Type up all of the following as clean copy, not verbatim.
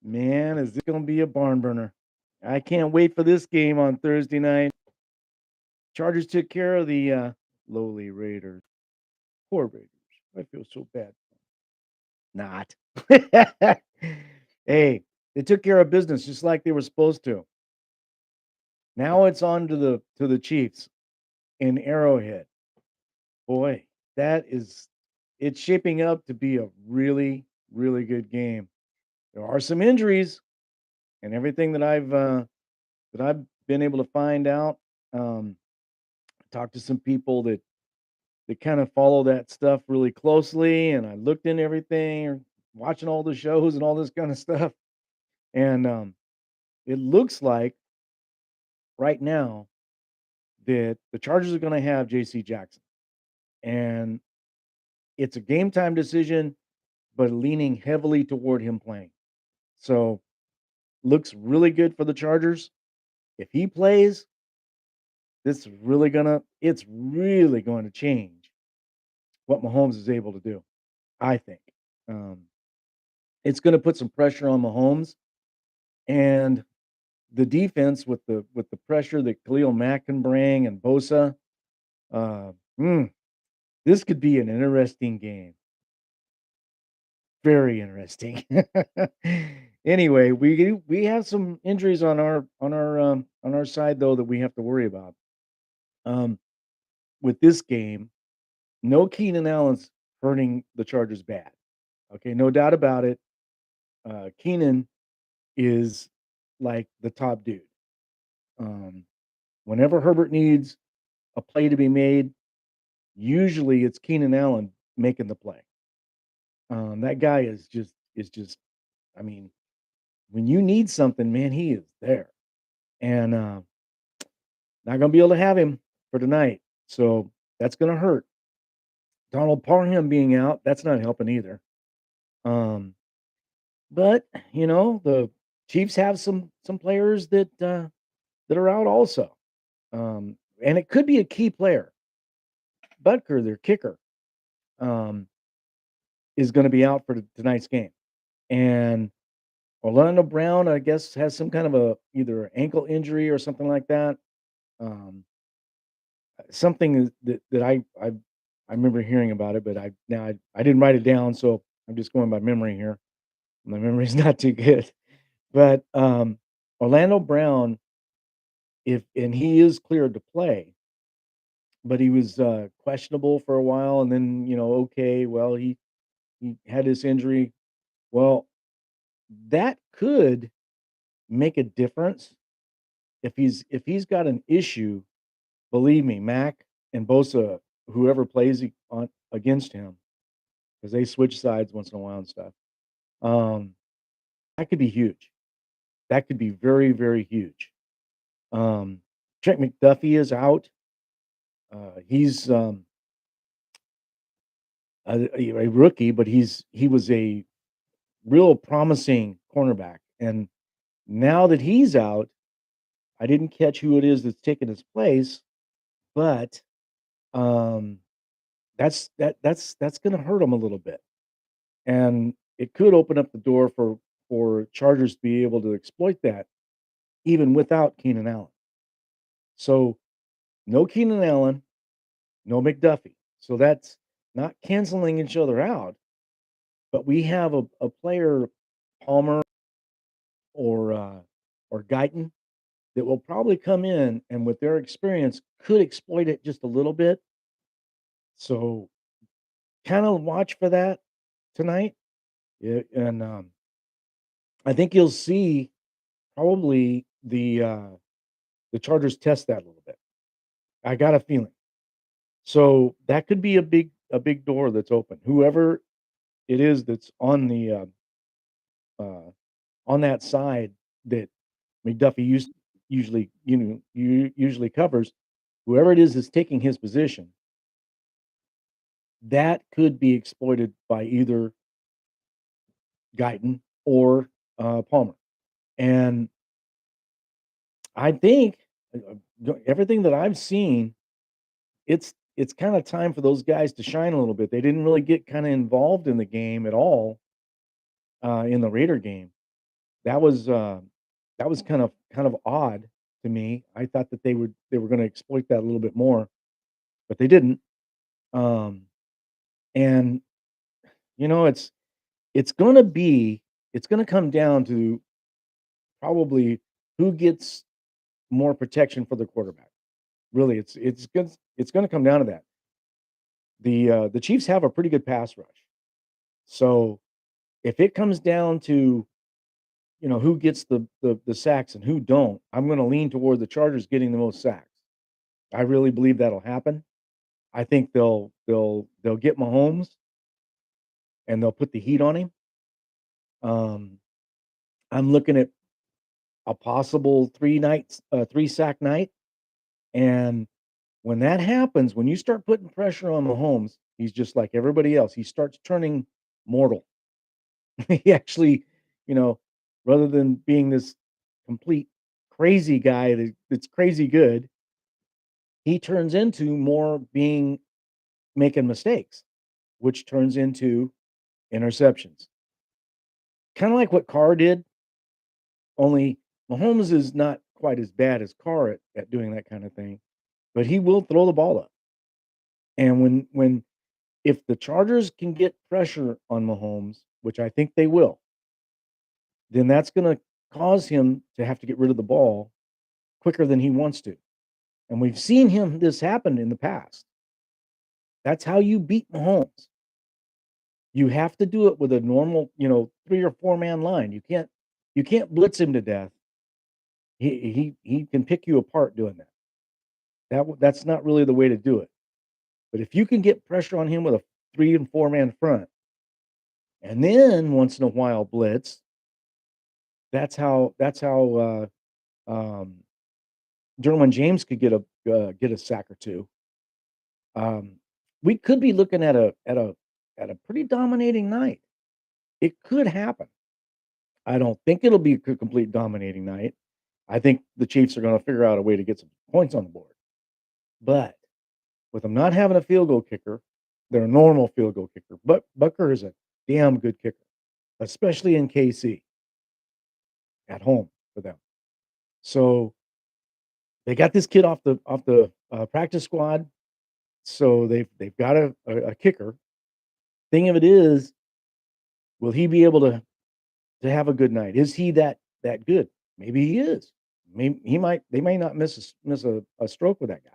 Man, is this gonna be a barn burner. I can't wait for this game on Thursday night. Chargers took care of the lowly Raiders. Poor Raiders. I feel so bad. Not. Hey, they took care of business just like they were supposed to. Now it's on to the Chiefs in Arrowhead. Boy, that is it's shaping up to be a really, really good game. There are some injuries and everything that I've been able to find out. Um, talked to some people that kind of follow that stuff really closely, and I looked into everything, watching all the shows and all this kind of stuff. And it looks like right now that the Chargers are going to have J.C. Jackson, and it's a game time decision, but leaning heavily toward him playing. So looks really good for the Chargers. If he plays, it's really going to change what Mahomes is able to do. I think um, it's going to put some pressure on Mahomes and the defense with the pressure that Khalil Mack can bring and Bosa. Uh, mm, this could be an interesting game. Very interesting. Anyway, we have some injuries on on our side though that we have to worry about. Um, with this game, no Keenan Allen's hurting the Chargers bad. Okay, no doubt about it. Keenan is like the top dude. Um, whenever Herbert needs a play to be made, usually it's Keenan Allen making the play. That guy is just. I mean, when you need something, man, he is there, and not gonna be able to have him for tonight. So that's gonna hurt. Donald Parham being out, that's not helping either. Um, but the Chiefs have some players that are out also, and it could be a key player. Butker, their kicker, um, is going to be out for tonight's game, and Orlando Brown, I guess, has some kind of a either ankle injury or something like that. Um, something that I remember hearing about it, but I didn't write it down, so I'm just going by memory here. My memory's not too good, but Orlando Brown, if and he is cleared to play, but he was questionable for a while, and then okay, well he had this injury. Well, that could make a difference if he's got an issue. Believe me, Mac and Bosa, whoever plays on against him, because they switch sides once in a while and stuff. Um, that could be huge. That could be very, very huge. Trent McDuffie is out. He's a rookie, but he was a real promising cornerback, and now that he's out, I didn't catch who it is that's taking his place, but um, that's going to hurt him a little bit. And it could open up the door for Chargers to be able to exploit that even without Keenan Allen. So no Keenan Allen, no McDuffie. So that's not canceling each other out, but we have a player, Palmer or Guyton, that will probably come in and with their experience could exploit it just a little bit. So kind of watch for that tonight. Yeah, and I think you'll see probably the Chargers test that a little bit. I got a feeling. So that could be a big door that's open. Whoever it is that's uh, on that side that McDuffie usually usually covers, whoever it is that's taking his position, that could be exploited by either Guyton or Palmer. And I think everything that I've seen, it's kind of time for those guys to shine a little bit. They didn't really get kind of involved in the game at all in the Raider game. that was, that was kind of odd to me. I thought that they were gonna exploit that a little bit more, but they didn't. Um, and, it's gonna be it's gonna come down to probably who gets more protection for the quarterback. Really, it's gonna come down to that. The Chiefs have a pretty good pass rush. So, if it comes down to, who gets the sacks and who don't, I'm gonna lean toward the Chargers getting the most sacks. I really believe that'll happen. I think they'll get Mahomes and they'll put the heat on him. Um, I'm looking at a possible 3 sack night, and when that happens, when you start putting pressure on Mahomes, he's just like everybody else. He starts turning mortal. He actually, you know, rather than being this complete crazy guy that's crazy good, he turns into more being making mistakes, which turns into interceptions. Kinda like what Carr did, only Mahomes is not quite as bad as Carr at doing that kind of thing, but he will throw the ball up. And when if the Chargers can get pressure on Mahomes, which I think they will, then that's gonna cause him to have to get rid of the ball quicker than he wants to. And we've seen him this happen in the past. That's how you beat Mahomes. You have to do it with a normal, 3 or 4 man line. You can't blitz him to death. He can pick you apart doing that. That's not really the way to do it. But if you can get pressure on him with a 3 and 4 man front, and then once in a while blitz, that's how Derwin James could get a sack or 2. Um, we could be looking at a pretty dominating night. It could happen. I don't think it'll be a complete dominating night. I think the Chiefs are gonna figure out a way to get some points on the board. But with them not having a field goal kicker, their normal field goal kicker, but Bucker is a damn good kicker, especially in KC at home for them. So they got this kid off the practice squad, so they've got a kicker. Thing of it is, will he be able to have a good night? Is he that good? Maybe he is. Maybe he might they may not miss a stroke with that guy.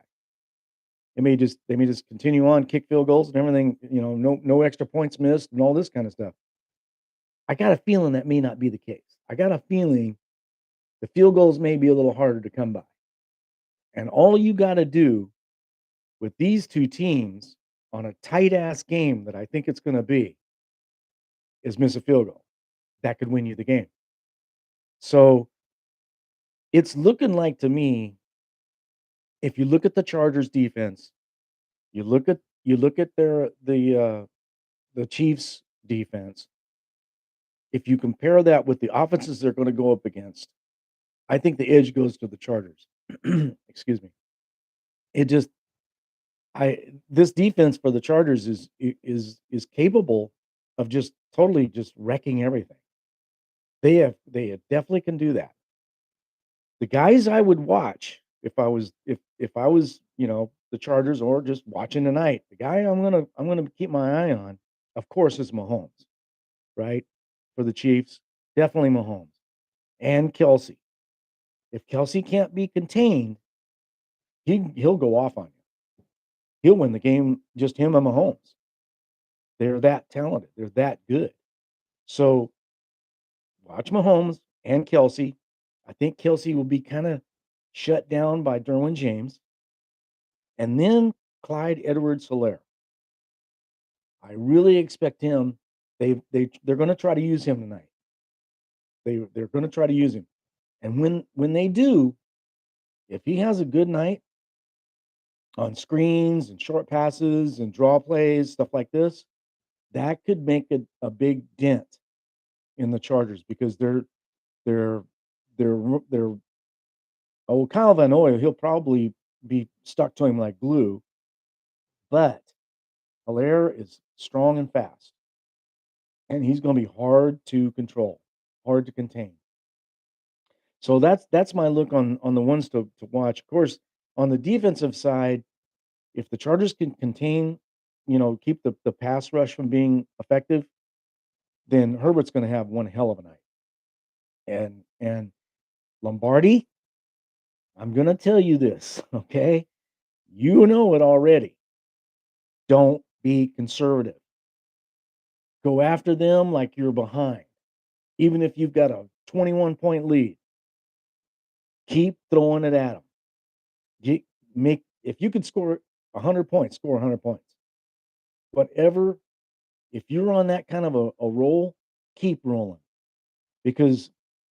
They may just continue on, kick field goals and everything, no extra points missed and all this kind of stuff. I got a feeling that may not be the case. I got a feeling the field goals may be a little harder to come by. And all you gotta do with these 2 teams on a tight ass game that I think it's gonna be is miss a field goal. That could win you the game. So, it's looking like to me, if you look at the Chargers defense, you look at the Chiefs defense, if you compare that with the offenses they're gonna go up against, I think the edge goes to the Chargers. Excuse me. It just I this defense for the Chargers is capable of just totally just wrecking everything. They definitely can do that. The guys I would watch if I was, the Chargers or just watching tonight, the guy I'm gonna keep my eye on, of course, is Mahomes, right? For the Chiefs, definitely Mahomes and Kelsey. If Kelsey can't be contained, he'll go off on you. He'll win the game, just him and Mahomes. They're that talented. They're that good. So watch Mahomes and Kelsey. I think Kelsey will be kind of shut down by Derwin James, and then Clyde Edwards-Helaire. I really expect him. They're going to try to use him tonight. They're going to try to use him, and when they do, if he has a good night on screens and short passes and draw plays, stuff like this, that could make a big dent in the Chargers because they're they're oh, Kyle Van Noy, he'll probably be stuck to him like glue, but Hilaire is strong and fast, and he's gonna be hard to control, hard to contain. So that's my look on the ones to watch. Of course, on the defensive side, if the Chargers can contain, keep the pass rush from being effective, then Herbert's gonna have one hell of a night. And Lombardi, I'm gonna tell you this, okay? You know it already. Don't be conservative. Go after them like you're behind. Even if you've got a 21-point lead, keep throwing it at them. Make if you could score 100 points, score 100 points. Whatever, if you're on that kind of a roll, keep rolling because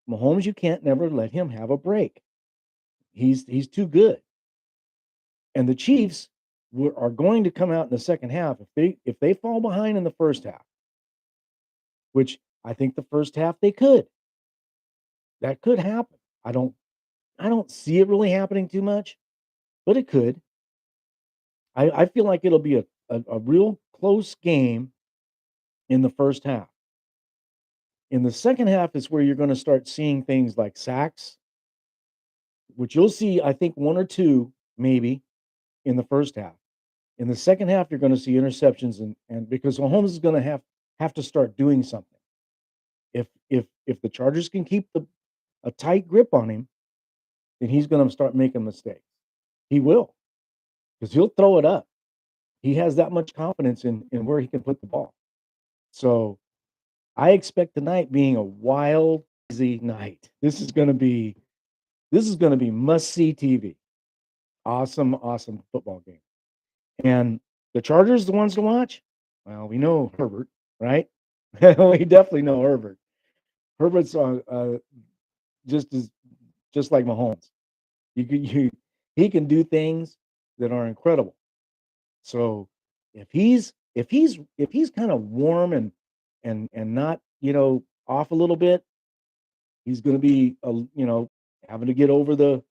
Mahomes, you can't never let him have a break. He's too good. And the Chiefs are going to come out in the second half if they fall behind in the first half, which I think the first half they could. That could happen. I don't see it really happening too much, but it could. I feel like it'll be a real close game in the first half. In the second half is where you're gonna start seeing things like sacks, which you'll see, I think, 1 or 2 maybe in the first half. In the second half, you're gonna see interceptions and because Mahomes is gonna have to start doing something. If the Chargers can keep a tight grip on him, then he's gonna start making mistakes. He will, because 'cause he'll throw it up. He has that much confidence in where he can put the ball. So, I expect tonight being a wild, crazy night. This is gonna be must-see TV. Awesome, awesome football game. And the Chargers, the ones to watch? Well, we know Herbert, right? We definitely know Herbert. Herbert's just as just like Mahomes. You can you he can do things that are incredible. So if he's kind of warm and not, off a little bit, he's gonna be having to get over the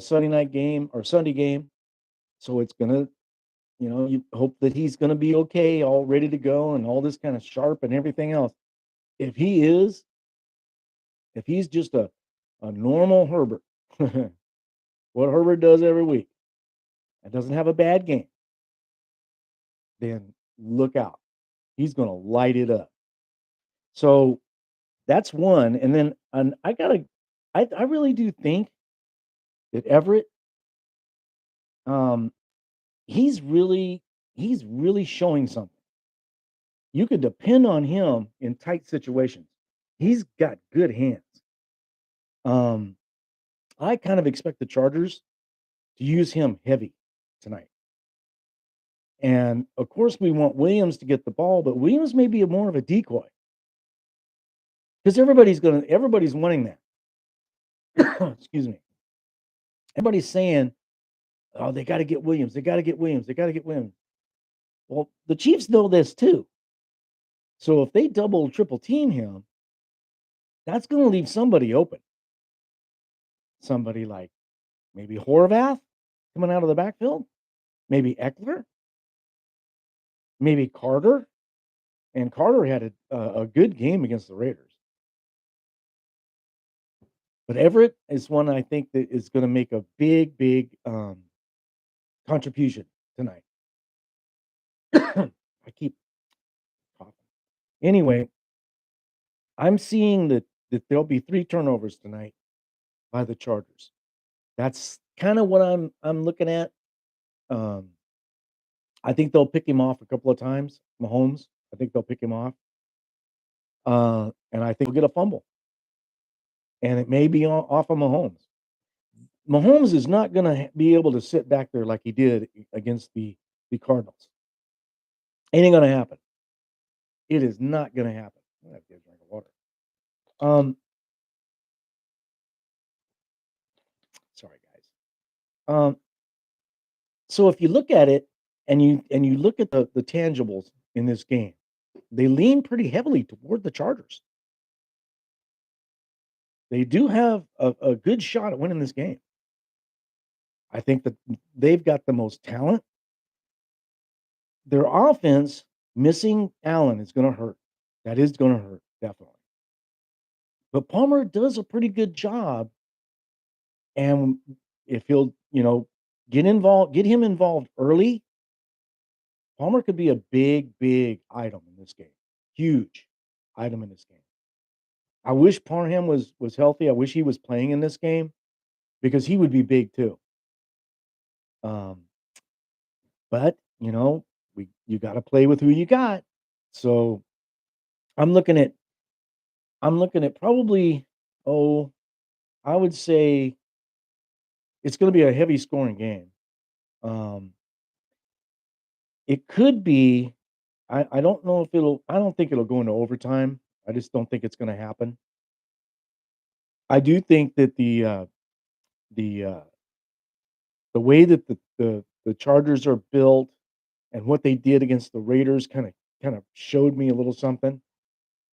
Sunday night game or Sunday game. So it's gonna, you hope that he's gonna be okay, all ready to go and all this kind of sharp and everything else. If he is, if he's just a normal Herbert, what Herbert does every week, and doesn't have a bad game, then look out. He's gonna light it up. So that's one. And then and I really do think that Everett, um, he's really he's really showing something. You could depend on him in tight situations. He's got good hands. Um, I kind of expect the Chargers to use him heavy tonight. And of course, we want Williams to get the ball, but Williams may be more of a decoy because everybody's wanting that. Excuse me. Everybody's saying, "Oh, they got to get Williams. They got to get Williams. They got to get Williams." Well, the Chiefs know this too. So if they double, triple team him, that's going to leave somebody open. Somebody like maybe Horvath coming out of the backfield, maybe Eckler, maybe Carter. And Carter had a good game against the Raiders. But Everett is one I think that is going to make a big, big contribution tonight. I keep coughing. Anyway, I'm seeing that there'll be 3 turnovers tonight by the Chargers. That's kinda what I'm looking at. Um, I think they'll pick him off a couple of times, Mahomes. I think they'll pick him off, and I think we'll get a fumble, and it may be off of Mahomes. Mahomes is not gonna be able to sit back there like he did against the Cardinals. It ain't gonna happen. It is not gonna happen. I'm gonna have to get a drink of water. Um, Sorry, guys. Um, so if you look at it and you look at the tangibles in this game, they lean pretty heavily toward the Chargers. They do have a good shot at winning this game. I think that they've got the most talent. Their offense, missing Allen is gonna hurt. That is gonna hurt, definitely. But Palmer does a pretty good job, and if he'll, get him involved early, Palmer could be a big, big item in this game. Huge item in this game. I wish Parham was healthy. I wish he was playing in this game because he would be big too. Um, but you got to play with who you got. So I'm looking at I'm looking at probably, oh, I would say it's going to be a heavy scoring game. Um, it could be. I don't know if it'll. I don't think it'll go into overtime. I just don't think it's going to happen. I do think that the the way that the Chargers are built and what they did against the Raiders kind of showed me a little something.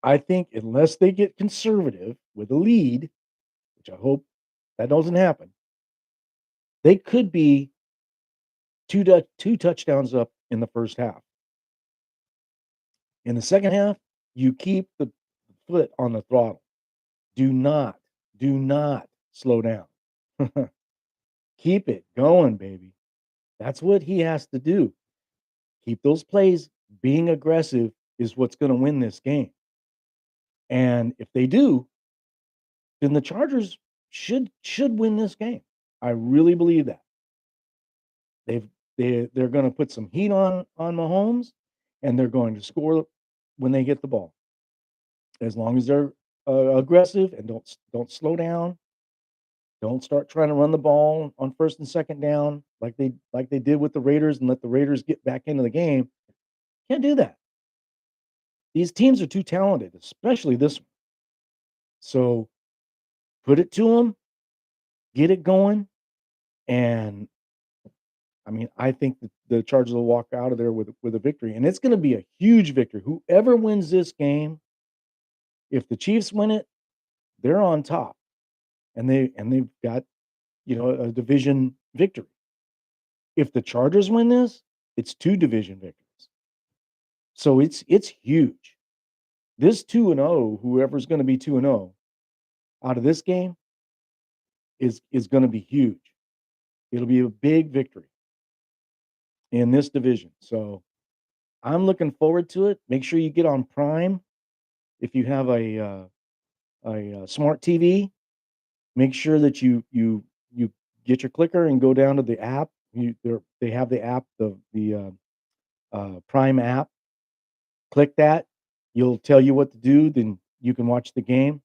I think unless they get conservative with a lead, which I hope that doesn't happen, they could be two touchdowns up in the first half. In the second half, you keep the foot on the throttle. Do not, do not slow down. Keep it going, baby. That's what he has to do. Keep those plays. Being aggressive is what's going to win this game. And if they do, then the Chargers should win this game. I really believe that. They've they're going to put some heat on Mahomes, and they're going to score when they get the ball. As long as they're aggressive and don't slow down, don't start trying to run the ball on first and second down like they did with the Raiders and let the Raiders get back into the game. Can't do that. These teams are too talented, especially this one. So put it to them, get it going, and I mean, I think that the Chargers will walk out of there with a victory, and it's going to be a huge victory. Whoever wins this game, if the Chiefs win it, they're on top, and they've got a division victory. If the Chargers win this, it's 2 division victories. So it's huge. This 2-0, whoever's gonna be 2-0 out of this game is gonna be huge. It'll be a big victory in this division. So, I'm looking forward to it. Make sure you get on Prime if you have a smart TV. Make sure that you get your clicker and go down to the app. They have the app, the Prime app. Click that. You'll tell you what to do, then you can watch the game.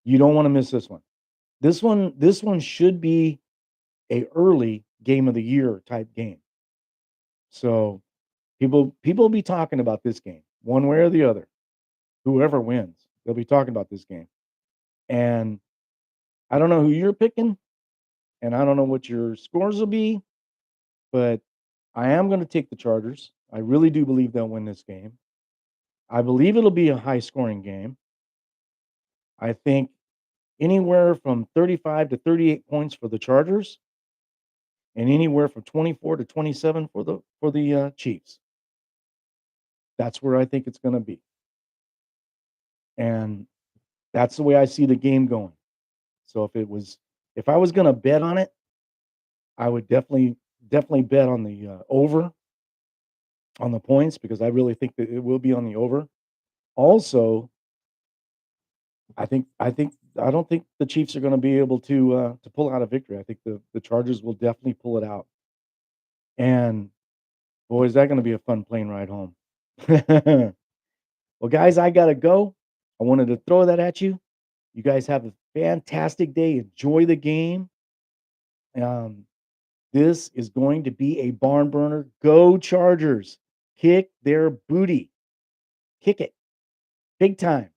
You don't wanna miss this one. This one should be a early game of the year type game. So, people will be talking about this game one way or the other. Whoever wins, they'll be talking about this game. And I don't know who you're picking, and I don't know what your scores will be, but I am gonna take the Chargers. I really do believe they'll win this game. I believe it'll be a high scoring game. I think anywhere from 35 to 38 points for the Chargers and anywhere from 24 to 27 for the Chiefs. That's where I think it's gonna be. And that's the way I see the game going. So if I was gonna bet on it, I would definitely bet on the over on the points because I really think that it will be on the over. Also, I don't think the Chiefs are gonna be able to pull out a victory. I think the Chargers will definitely pull it out. And boy, is that gonna be a fun plane ride home. Well, guys, I gotta go. I wanted to throw that at you. You guys have a fantastic day. Enjoy the game. Um, this is going to be a barn burner. Go Chargers. Kick their booty. Kick it big time.